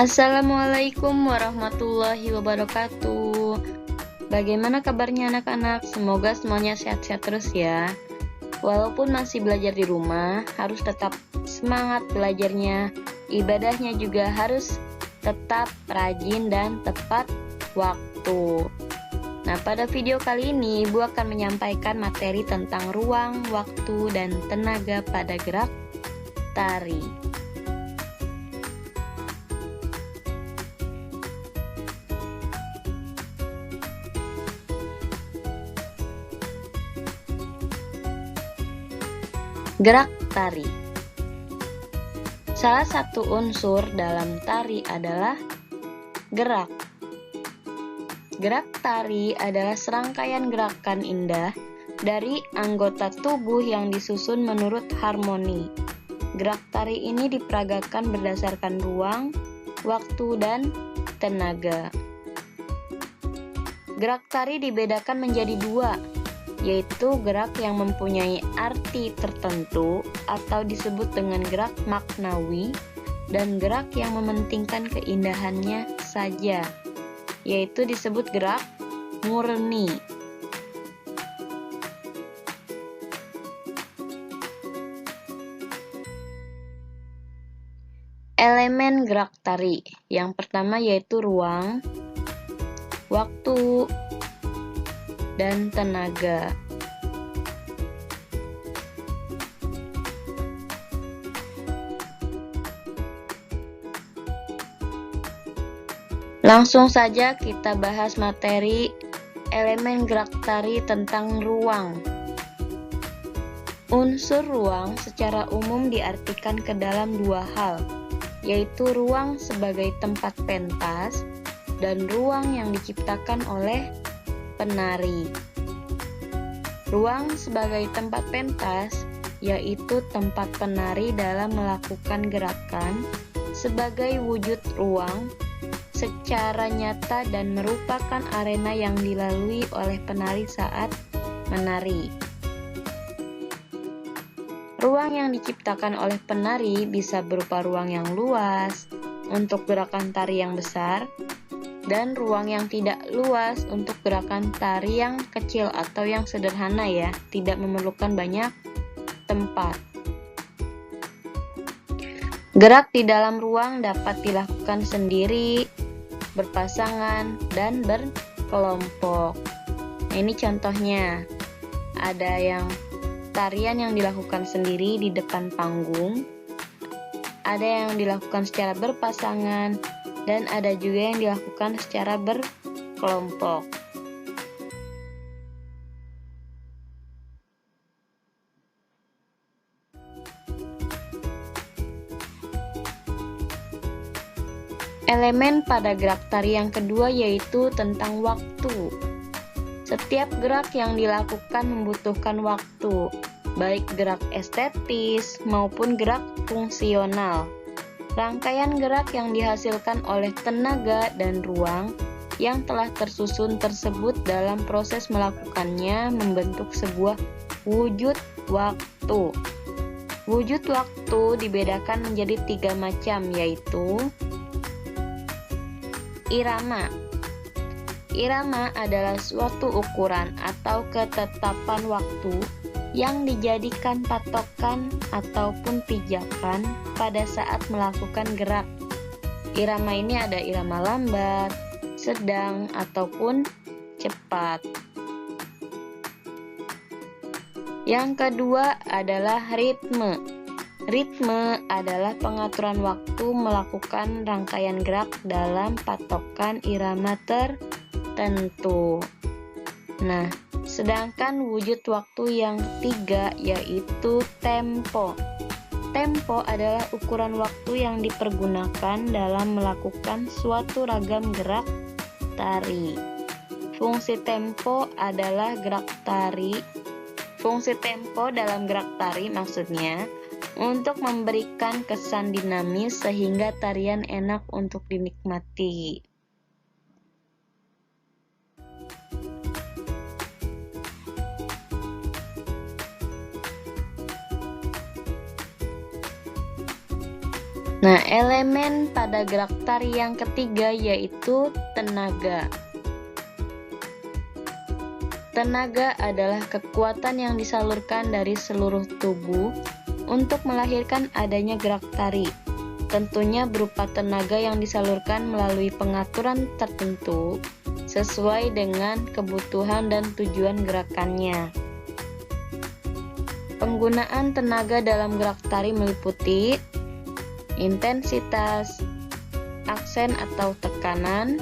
Assalamualaikum warahmatullahi wabarakatuh. Bagaimana kabarnya anak-anak? Semoga semuanya sehat-sehat terus ya. Walaupun masih belajar di rumah, harus tetap semangat belajarnya. Ibadahnya juga harus tetap rajin dan tepat waktu. Nah, pada video kali ini Ibu akan menyampaikan materi tentang ruang, waktu, dan tenaga pada gerak tari. Gerak tari. Salah satu unsur dalam tari adalah gerak. Gerak tari adalah serangkaian gerakan indah dari anggota tubuh yang disusun menurut harmoni. Gerak tari ini diperagakan berdasarkan ruang, waktu, dan tenaga. Gerak tari dibedakan menjadi dua, yaitu gerak yang mempunyai arti tertentu atau disebut dengan gerak maknawi, dan gerak yang mementingkan keindahannya saja, yaitu disebut gerak murni. Elemen gerak tari yang pertama yaitu ruang, waktu, dan tenaga. Langsung saja kita bahas materi elemen gerak tari tentang ruang. Unsur ruang secara umum diartikan ke dalam dua hal, yaitu ruang sebagai tempat pentas dan ruang yang diciptakan oleh penari. Ruang sebagai tempat pentas yaitu tempat penari dalam melakukan gerakan sebagai wujud ruang secara nyata dan merupakan arena yang dilalui oleh penari saat menari. Ruang yang diciptakan oleh penari bisa berupa ruang yang luas untuk gerakan tari yang besar, dan ruang yang tidak luas untuk gerakan tari yang kecil atau yang sederhana ya, tidak memerlukan banyak tempat. Gerak di dalam ruang dapat dilakukan sendiri, berpasangan, dan berkelompok. Nah, ini contohnya. Ada yang tarian yang dilakukan sendiri di depan panggung, ada yang dilakukan secara berpasangan, dan ada juga yang dilakukan secara berkelompok. Elemen pada gerak tari yang kedua yaitu tentang waktu. Setiap gerak yang dilakukan membutuhkan waktu, baik gerak estetis maupun gerak fungsional. Rangkaian gerak yang dihasilkan oleh tenaga dan ruang yang telah tersusun tersebut dalam proses melakukannya membentuk sebuah wujud waktu. Wujud waktu dibedakan menjadi 3 macam, yaitu irama. Irama adalah suatu ukuran atau ketetapan waktu yang dijadikan patokan ataupun pijakan pada saat melakukan gerak. Irama ini ada irama lambat, sedang, ataupun cepat. Yang kedua adalah ritme. Ritme adalah pengaturan waktu melakukan rangkaian gerak dalam patokan irama tertentu. Nah, sedangkan wujud waktu yang ketiga yaitu tempo. Tempo adalah ukuran waktu yang dipergunakan dalam melakukan suatu ragam gerak tari. Fungsi tempo adalah gerak tari. Fungsi tempo dalam gerak tari maksudnya untuk memberikan kesan dinamis sehingga tarian enak untuk dinikmati. Nah, elemen pada gerak tari yang ketiga yaitu tenaga. Tenaga adalah kekuatan yang disalurkan dari seluruh tubuh untuk melahirkan adanya gerak tari. Tentunya berupa tenaga yang disalurkan melalui pengaturan tertentu sesuai dengan kebutuhan dan tujuan gerakannya. Penggunaan tenaga dalam gerak tari meliputi intensitas, aksen atau tekanan,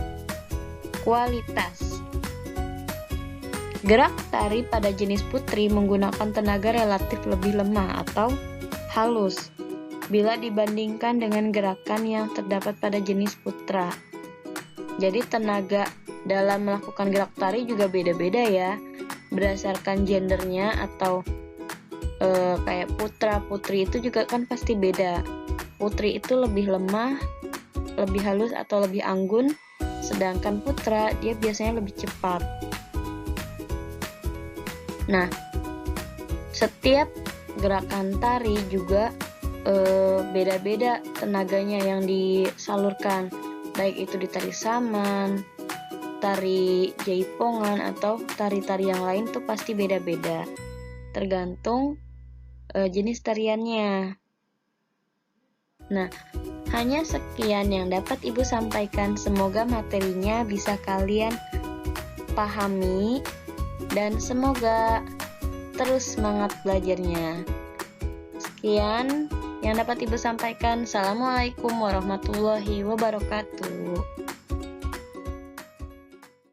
kualitas. Gerak tari pada jenis putri menggunakan tenaga relatif lebih lemah atau halus bila dibandingkan dengan gerakan yang terdapat pada jenis putra. Jadi tenaga dalam melakukan gerak tari juga beda-beda ya, berdasarkan gendernya atau kayak putra putri itu juga kan pasti beda. Putri itu lebih lemah, lebih halus atau lebih anggun, sedangkan putra dia biasanya lebih cepat. Nah, setiap gerakan tari juga beda-beda tenaganya yang disalurkan, baik itu di tari saman, tari jaipongan, atau tari-tari yang lain tuh pasti beda-beda, tergantung jenis tariannya. Nah, hanya sekian yang dapat Ibu sampaikan. Semoga materinya bisa kalian pahami dan semoga terus semangat belajarnya. Sekian yang dapat Ibu sampaikan. Assalamualaikum warahmatullahi wabarakatuh.